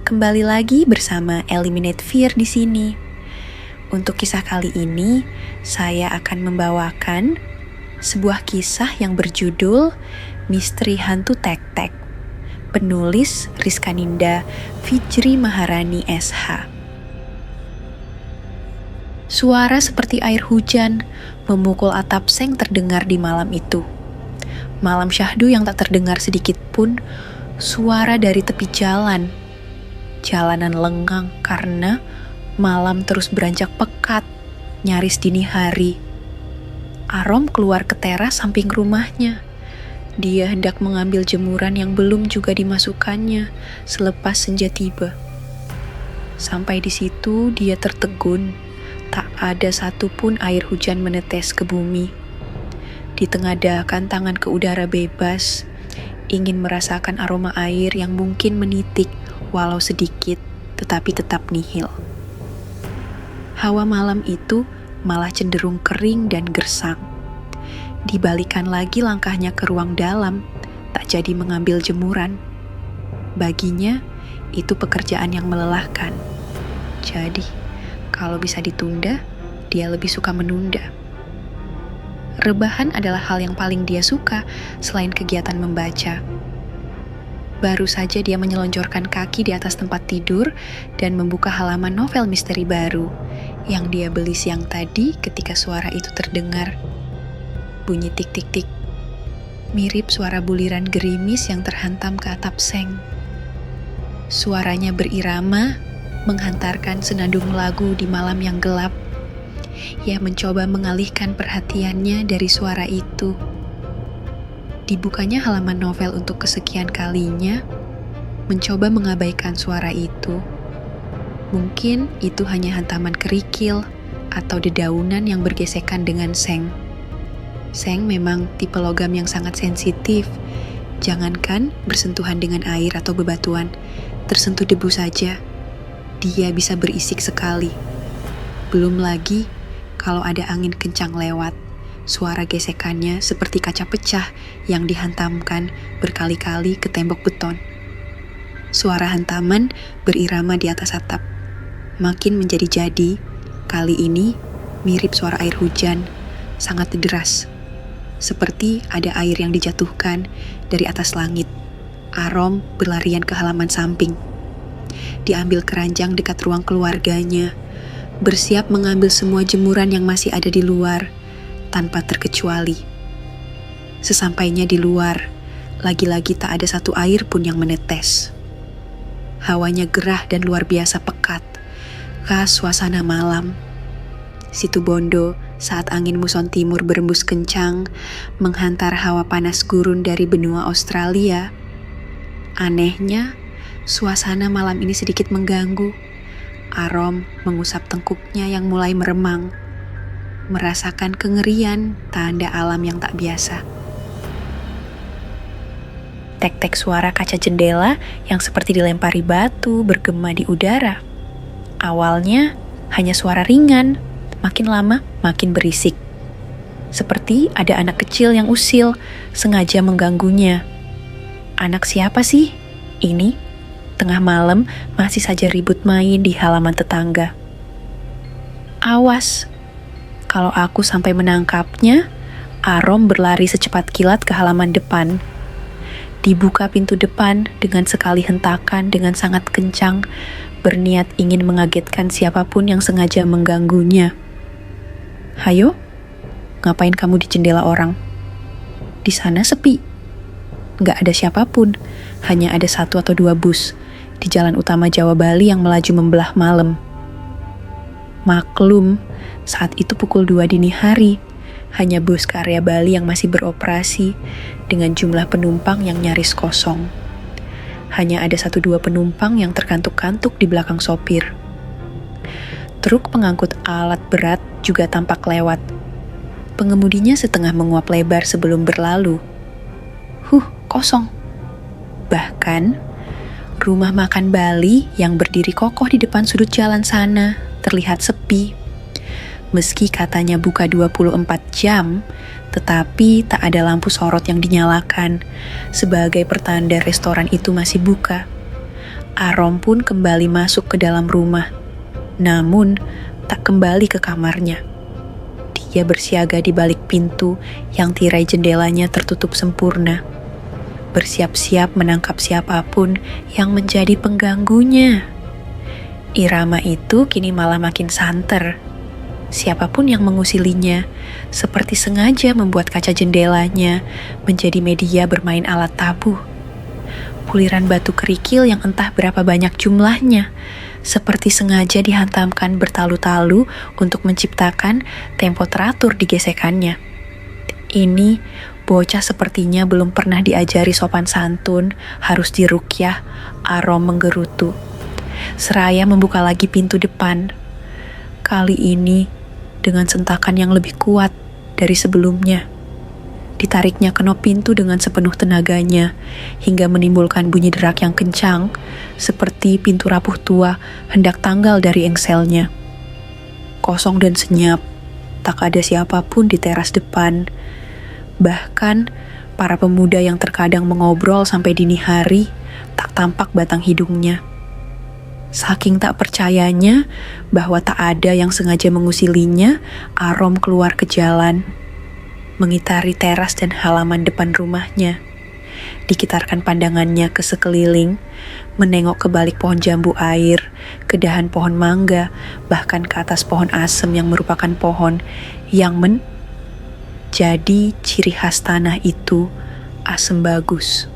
Kembali lagi bersama Eliminate Fear di sini. Untuk kisah kali ini, saya akan membawakan sebuah kisah yang berjudul Misteri Hantu Tek-Tek. Penulis Rizkaninda Fitri Maharani SH. Suara seperti air hujan memukul atap seng terdengar di malam itu. Malam syahdu yang tak terdengar sedikit pun suara dari tepi jalan. Jalanan lengang karena malam terus beranjak pekat, nyaris dini hari. Arom keluar ke teras samping rumahnya. Dia hendak mengambil jemuran yang belum juga dimasukkannya selepas senja tiba. Sampai di situ dia tertegun. Tak ada satupun air hujan menetes ke bumi. Ditengadahkan tangan ke udara bebas, ingin merasakan aroma air yang mungkin menitik walau sedikit, tetapi tetap nihil. Hawa malam itu malah cenderung kering dan gersang. Dibalikan lagi langkahnya ke ruang dalam, tak jadi mengambil jemuran. Baginya, itu pekerjaan yang melelahkan. Jadi, kalau bisa ditunda, dia lebih suka menunda. Rebahan adalah hal yang paling dia suka selain kegiatan membaca. Baru saja dia menyelonjorkan kaki di atas tempat tidur dan membuka halaman novel misteri baru yang dia beli siang tadi ketika suara itu terdengar. Bunyi tik-tik-tik, mirip suara buliran gerimis yang terhantam ke atap seng. Suaranya berirama, menghantarkan senandung lagu di malam yang gelap. Ia mencoba mengalihkan perhatiannya dari suara itu. Dibukanya halaman novel untuk kesekian kalinya, mencoba mengabaikan suara itu. Mungkin itu hanya hantaman kerikil atau dedaunan yang bergesekan dengan seng. Seng memang tipe logam yang sangat sensitif. Jangankan bersentuhan dengan air atau bebatuan, tersentuh debu saja, dia bisa berisik sekali. Belum lagi kalau ada angin kencang lewat. Suara gesekannya seperti kaca pecah yang dihantamkan berkali-kali ke tembok beton. Suara hantaman berirama di atas atap. Makin menjadi-jadi, kali ini mirip suara air hujan, sangat deras. Seperti ada air yang dijatuhkan dari atas langit. Arom berlarian ke halaman samping. Diambil keranjang dekat ruang keluarganya, bersiap mengambil semua jemuran yang masih ada di luar, tanpa terkecuali. Sesampainya di luar, lagi-lagi tak ada satu air pun yang menetes. Hawanya gerah dan luar biasa pekat, khas suasana malam. Situbondo saat angin muson timur berembus kencang, menghantar hawa panas gurun dari benua Australia. Anehnya, suasana malam ini sedikit mengganggu. Arom mengusap tengkuknya yang mulai meremang, merasakan kengerian tanda alam yang tak biasa. Tek-tek suara kaca jendela yang seperti dilempari batu bergema di udara. Awalnya hanya suara ringan, makin lama makin berisik. Seperti ada anak kecil yang usil, sengaja mengganggunya. Anak siapa sih ini? Tengah malam masih saja ribut main di halaman tetangga. Awas, kalau aku sampai menangkapnya, Arom berlari secepat kilat ke halaman depan. Dibuka pintu depan dengan sekali hentakan dengan sangat kencang, berniat ingin mengagetkan siapapun yang sengaja mengganggunya. Hayo, ngapain kamu di jendela orang? Di sana sepi. Gak ada siapapun, hanya ada 1 atau 2 bus di jalan utama Jawa Bali yang melaju membelah malam. Maklum, saat itu pukul 2 dini hari, hanya bus ke area Bali yang masih beroperasi dengan jumlah penumpang yang nyaris kosong. Hanya ada 1-2 penumpang yang terkantuk-kantuk di belakang sopir. Truk pengangkut alat berat juga tampak lewat. Pengemudinya setengah menguap lebar sebelum berlalu. Kosong. Bahkan, rumah makan Bali yang berdiri kokoh di depan sudut jalan sana terlihat sepi. Meski katanya buka 24 jam, tetapi tak ada lampu sorot yang dinyalakan sebagai pertanda restoran itu masih buka. Arom pun kembali masuk ke dalam rumah, namun tak kembali ke kamarnya. Dia bersiaga di balik pintu yang tirai jendelanya tertutup sempurna, bersiap-siap menangkap siapapun yang menjadi pengganggunya. Irama itu kini malah makin santer. Siapapun yang mengusilinya, seperti sengaja membuat kaca jendelanya menjadi media bermain alat tabuh. Buliran batu kerikil yang entah berapa banyak jumlahnya, seperti sengaja dihantamkan bertalu-talu untuk menciptakan tempo teratur di gesekannya. Ini bocah sepertinya belum pernah diajari sopan santun, harus diruqyah. Arom menggerutu, seraya membuka lagi pintu depan. Kali ini dengan sentakan yang lebih kuat dari sebelumnya. Ditariknya kenop pintu dengan sepenuh tenaganya, hingga menimbulkan bunyi derak yang kencang, seperti pintu rapuh tua hendak tanggal dari engselnya. Kosong dan senyap, tak ada siapapun di teras depan. Bahkan, para pemuda yang terkadang mengobrol sampai dini hari, tak tampak batang hidungnya. Saking tak percayanya bahwa tak ada yang sengaja mengusilinya, Arom keluar ke jalan, mengitari teras dan halaman depan rumahnya. Dikitarkan pandangannya ke sekeliling, menengok ke balik pohon jambu air, ke dahan pohon mangga, bahkan ke atas pohon asem yang merupakan pohon yang menjadi ciri khas tanah itu, asem bagus.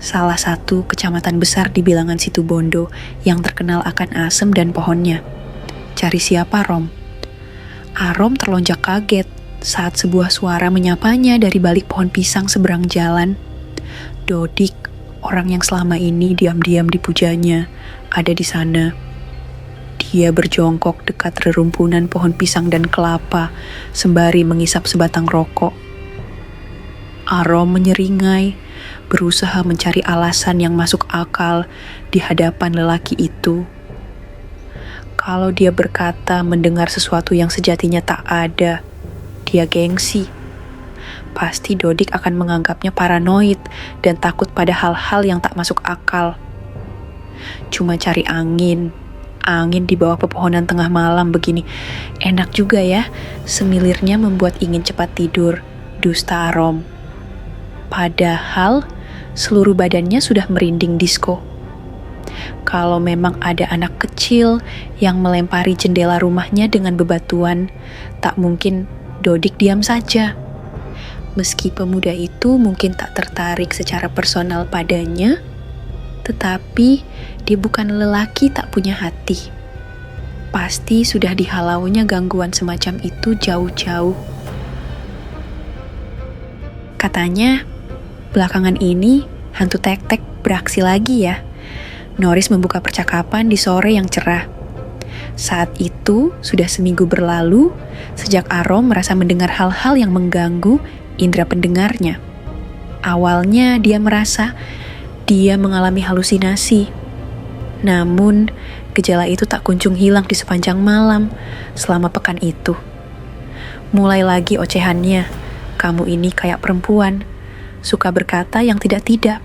Salah satu kecamatan besar di bilangan Situbondo yang terkenal akan asem dan pohonnya. Cari siapa, Rom? Arom terlonjak kaget saat sebuah suara menyapanya dari balik pohon pisang seberang jalan. Dodik, orang yang selama ini diam-diam dipujanya, ada di sana. Dia berjongkok dekat rerumpunan pohon pisang dan kelapa, sembari mengisap sebatang rokok. Arom menyeringai, berusaha mencari alasan yang masuk akal di hadapan lelaki itu. Kalau dia berkata mendengar sesuatu yang sejatinya tak ada, dia gengsi. Pasti Dodik akan menganggapnya paranoid dan takut pada hal-hal yang tak masuk akal. Cuma cari angin di bawah pepohonan tengah malam begini. Enak juga ya, semilirnya membuat ingin cepat tidur, dusta Arom. Padahal seluruh badannya sudah merinding disko. Kalau memang ada anak kecil yang melempari jendela rumahnya dengan bebatuan, tak mungkin Dodik diam saja. Meski pemuda itu mungkin tak tertarik secara personal padanya, tetapi dia bukan lelaki tak punya hati. Pasti sudah dihalaunya gangguan semacam itu jauh-jauh. Katanya, belakangan ini, hantu tek-tek beraksi lagi ya. Norris membuka percakapan di sore yang cerah. Saat itu, sudah seminggu berlalu, sejak Arom merasa mendengar hal-hal yang mengganggu indera pendengarnya. Awalnya dia merasa dia mengalami halusinasi. Namun, gejala itu tak kunjung hilang di sepanjang malam selama pekan itu. Mulai lagi ocehannya, kamu ini kayak perempuan, suka berkata yang tidak-tidak.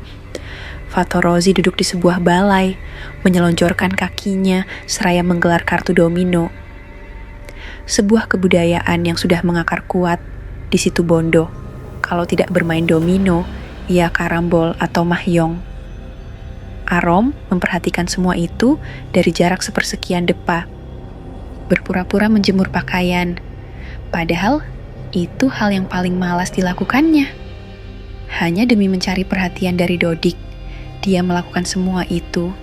Fatorozi duduk di sebuah balai, menyelonjorkan kakinya seraya menggelar kartu domino. Sebuah kebudayaan yang sudah mengakar kuat di Situbondo. Kalau tidak bermain domino, ia karambol atau mahjong. Arom memperhatikan semua itu dari jarak sepersekian depa. Berpura-pura menjemur pakaian. Padahal itu hal yang paling malas dilakukannya. Hanya demi mencari perhatian dari Dodik, dia melakukan semua itu.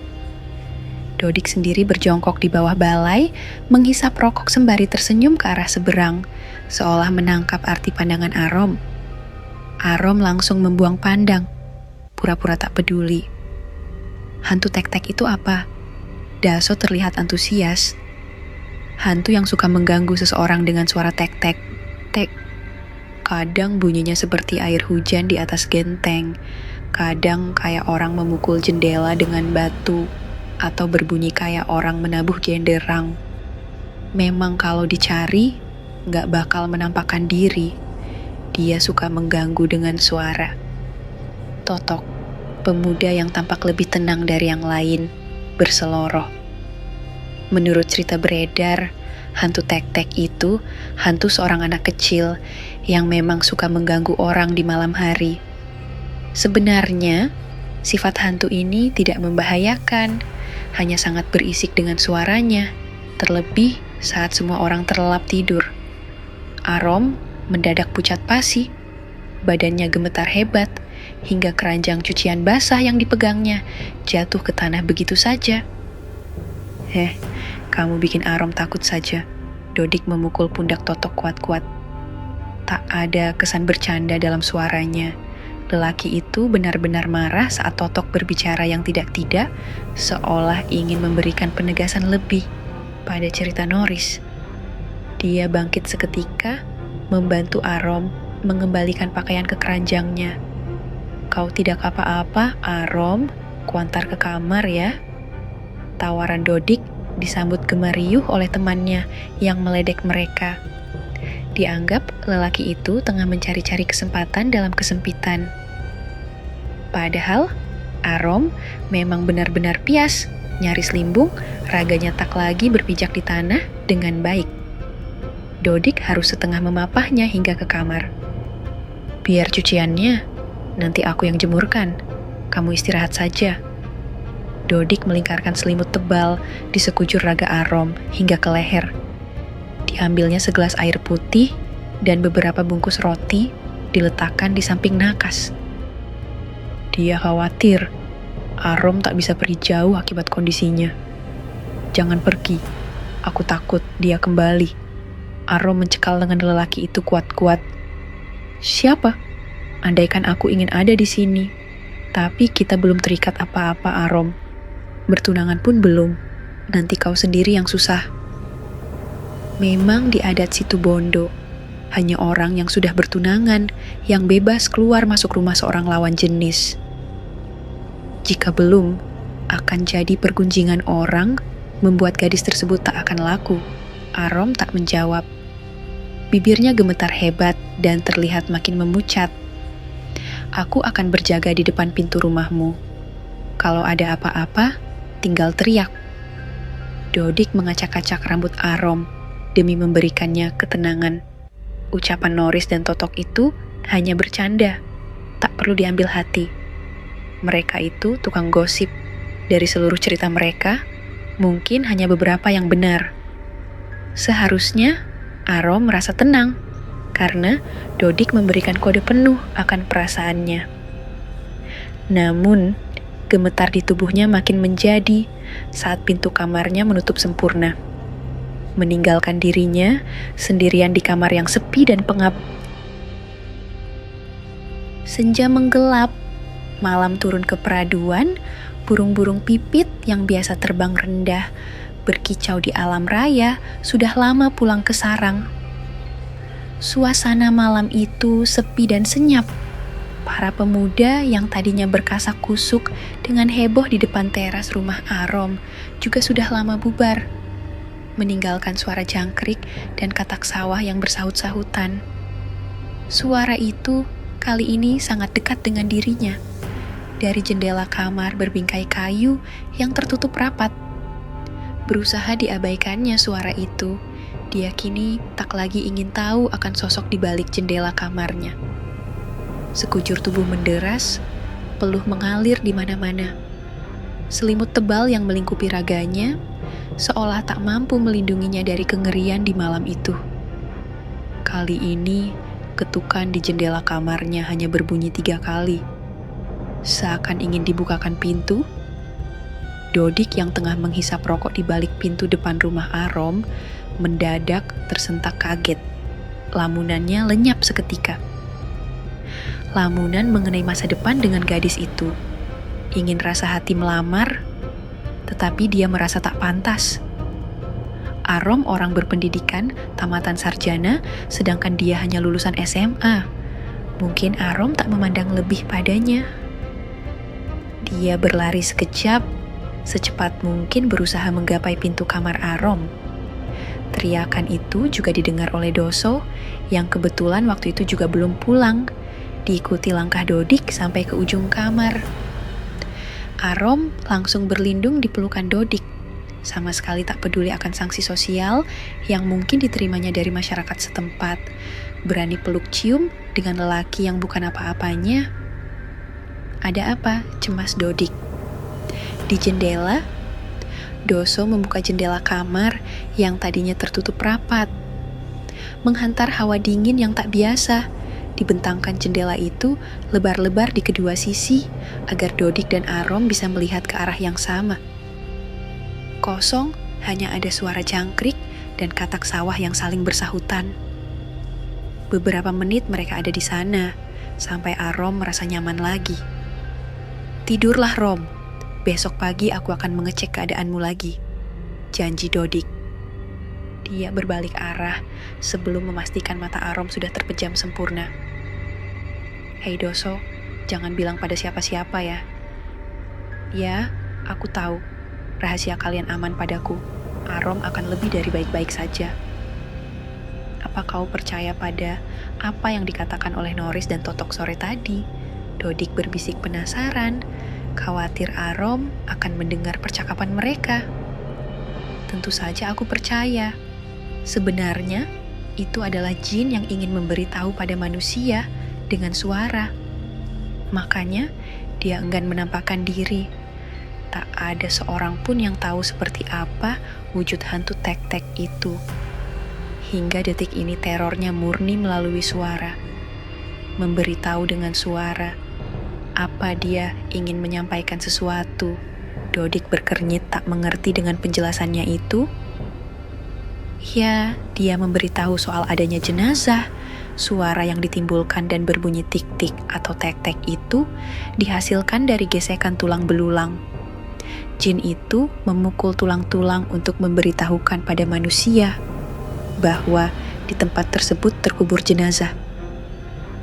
Dodik sendiri berjongkok di bawah balai, menghisap rokok sembari tersenyum ke arah seberang, seolah menangkap arti pandangan Arom. Arom langsung membuang pandang, pura-pura tak peduli. Hantu tek-tek itu apa? Daso terlihat antusias. Hantu yang suka mengganggu seseorang dengan suara tek-tek. Tek. Kadang bunyinya seperti air hujan di atas genteng. Kadang kayak orang memukul jendela dengan batu, atau berbunyi kayak orang menabuh genderang. Memang kalau dicari, gak bakal menampakkan diri. Dia suka mengganggu dengan suara. Totok, pemuda yang tampak lebih tenang dari yang lain, berseloroh. Menurut cerita beredar, hantu tek-tek itu hantu seorang anak kecil yang memang suka mengganggu orang di malam hari. Sebenarnya, sifat hantu ini tidak membahayakan, hanya sangat berisik dengan suaranya, terlebih saat semua orang terlelap tidur. Arom mendadak pucat pasi, badannya gemetar hebat, hingga keranjang cucian basah yang dipegangnya jatuh ke tanah begitu saja. Kamu bikin Arom takut saja. Dodik memukul pundak Totok kuat-kuat. Tak ada kesan bercanda dalam suaranya. Lelaki itu benar-benar marah saat Totok berbicara yang tidak-tidak, seolah ingin memberikan penegasan lebih pada cerita Norris. Dia bangkit seketika, membantu Arom mengembalikan pakaian ke keranjangnya. Kau tidak apa-apa, Arom, kuantar ke kamar ya. Tawaran Dodik disambut gemariuh oleh temannya yang meledek mereka. Dianggap lelaki itu tengah mencari-cari kesempatan dalam kesempitan. Padahal Arom memang benar-benar pias, nyaris limbung, raganya tak lagi berpijak di tanah dengan baik. Dodik harus setengah memapahnya hingga ke kamar. Biar cuciannya, nanti aku yang jemurkan. Kamu istirahat saja. Dodik melingkarkan selimut tebal di sekujur raga Arom hingga ke leher. Diambilnya segelas air putih dan beberapa bungkus roti diletakkan di samping nakas. Dia khawatir Arom tak bisa pergi jauh akibat kondisinya. Jangan pergi, aku takut dia kembali. Arom mencekal lengan lelaki itu kuat-kuat. Siapa? Andaikan aku ingin ada di sini, tapi kita belum terikat apa-apa, Arom. Bertunangan pun belum, nanti kau sendiri yang susah. Memang di adat situ Bondo, hanya orang yang sudah bertunangan yang bebas keluar masuk rumah seorang lawan jenis. Jika belum, akan jadi pergunjingan orang membuat gadis tersebut tak akan laku. Arom tak menjawab. Bibirnya gemetar hebat dan terlihat makin memucat. Aku akan berjaga di depan pintu rumahmu. Kalau ada apa-apa, tinggal teriak. Dodik mengacak-acak rambut Arom demi memberikannya ketenangan. Ucapan Norris dan Totok itu hanya bercanda, tak perlu diambil hati. Mereka itu tukang gosip. Dari seluruh cerita mereka, mungkin hanya beberapa yang benar. Seharusnya Arom merasa tenang, karena Dodik memberikan kode penuh akan perasaannya. Namun, gemetar di tubuhnya makin menjadi saat pintu kamarnya menutup sempurna. Meninggalkan dirinya sendirian di kamar yang sepi dan pengap. Senja menggelap, malam turun ke peraduan, burung-burung pipit yang biasa terbang rendah, berkicau di alam raya, sudah lama pulang ke sarang. Suasana malam itu sepi dan senyap. Para pemuda yang tadinya berkasak kusuk dengan heboh di depan teras rumah Arom juga sudah lama bubar, meninggalkan suara jangkrik dan katak sawah yang bersahut-sahutan. Suara itu kali ini sangat dekat dengan dirinya. Dari jendela kamar berbingkai kayu yang tertutup rapat. Berusaha diabaikannya suara itu, dia kini tak lagi ingin tahu akan sosok di balik jendela kamarnya. Sekujur tubuh menderas, peluh mengalir di mana-mana. Selimut tebal yang melingkupi raganya, seolah tak mampu melindunginya dari kengerian di malam itu. Kali ini, ketukan di jendela kamarnya hanya berbunyi 3 kali. Seakan ingin dibukakan pintu, Dodik yang tengah menghisap rokok di balik pintu depan rumah Arom mendadak tersentak kaget. Lamunannya lenyap seketika. Lamunan mengenai masa depan dengan gadis itu. Ingin rasa hati melamar, tetapi dia merasa tak pantas. Arom orang berpendidikan, tamatan sarjana, sedangkan dia hanya lulusan SMA. Mungkin Arom tak memandang lebih padanya. Dia berlari sekejap, secepat mungkin berusaha menggapai pintu kamar Arom. Teriakan itu juga didengar oleh Doso, yang kebetulan waktu itu juga belum pulang. Diikuti langkah Dodik sampai ke ujung kamar. Arom langsung berlindung di pelukan Dodik, sama sekali tak peduli akan sanksi sosial yang mungkin diterimanya dari masyarakat setempat. Berani peluk cium dengan lelaki yang bukan apa-apanya. Ada apa? Cemas Dodik. Di jendela, Doso membuka jendela kamar yang tadinya tertutup rapat. Menghantar hawa dingin yang tak biasa, dibentangkan jendela itu lebar-lebar di kedua sisi agar Dodik dan Arom bisa melihat ke arah yang sama. Kosong, hanya ada suara jangkrik dan katak sawah yang saling bersahutan. Beberapa menit mereka ada di sana, sampai Arom merasa nyaman lagi. Tidurlah Rom, besok pagi aku akan mengecek keadaanmu lagi, janji Dodik. Dia berbalik arah sebelum memastikan mata Arom sudah terpejam sempurna. Hei Doso, jangan bilang pada siapa-siapa ya. Ya, aku tahu. Rahasia kalian aman padaku. Arom akan lebih dari baik-baik saja. Apa kau percaya pada apa yang dikatakan oleh Noris dan Totok sore tadi? Dodik berbisik penasaran, khawatir Arom akan mendengar percakapan mereka. Tentu saja aku percaya. Sebenarnya, itu adalah jin yang ingin memberitahu pada manusia dengan suara. Makanya, dia enggan menampakkan diri. Tak ada seorang pun yang tahu seperti apa wujud hantu tek-tek itu. Hingga detik ini terornya murni melalui suara. Memberitahu dengan suara. Apa dia ingin menyampaikan sesuatu? Dodik berkernyit tak mengerti dengan penjelasannya itu. Ya, dia memberitahu soal adanya jenazah. Suara yang ditimbulkan dan berbunyi tik-tik atau tek-tek itu dihasilkan dari gesekan tulang belulang. Jin itu memukul tulang-tulang untuk memberitahukan pada manusia bahwa di tempat tersebut terkubur jenazah.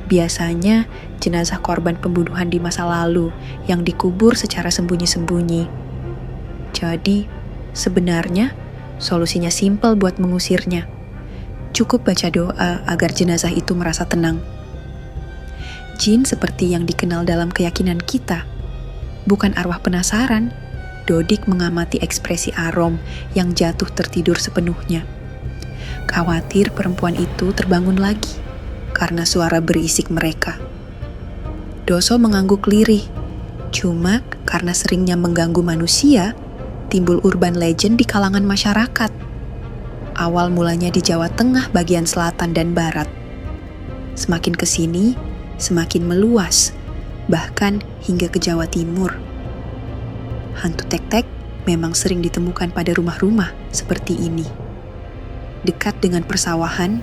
Biasanya jenazah korban pembunuhan di masa lalu yang dikubur secara sembunyi-sembunyi. Jadi, sebenarnya solusinya simpel buat mengusirnya. Cukup baca doa agar jenazah itu merasa tenang. Jin seperti yang dikenal dalam keyakinan kita, bukan arwah penasaran. Dodik mengamati ekspresi Arom yang jatuh tertidur sepenuhnya. Khawatir perempuan itu terbangun lagi karena suara berisik mereka. Doso mengangguk lirih. Cuma karena seringnya mengganggu manusia, timbul urban legend di kalangan masyarakat. Awal mulanya di Jawa Tengah bagian selatan dan barat. Semakin ke sini, semakin meluas, bahkan hingga ke Jawa Timur. Hantu tek-tek memang sering ditemukan pada rumah-rumah seperti ini. Dekat dengan persawahan,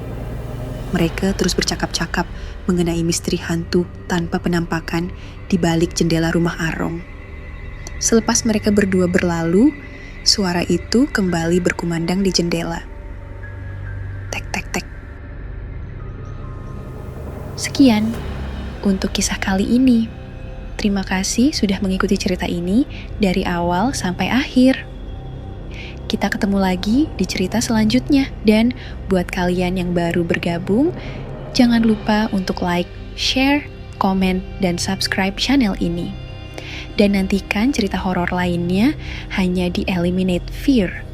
mereka terus bercakap-cakap mengenai misteri hantu tanpa penampakan di balik jendela rumah Arom. Selepas mereka berdua berlalu, suara itu kembali berkumandang di jendela. Tek-tek-tek. Sekian untuk kisah kali ini. Terima kasih sudah mengikuti cerita ini dari awal sampai akhir. Kita ketemu lagi di cerita selanjutnya. Dan buat kalian yang baru bergabung, jangan lupa untuk like, share, komen, dan subscribe channel ini. Dan nantikan cerita horor lainnya hanya di Eliminate Fear.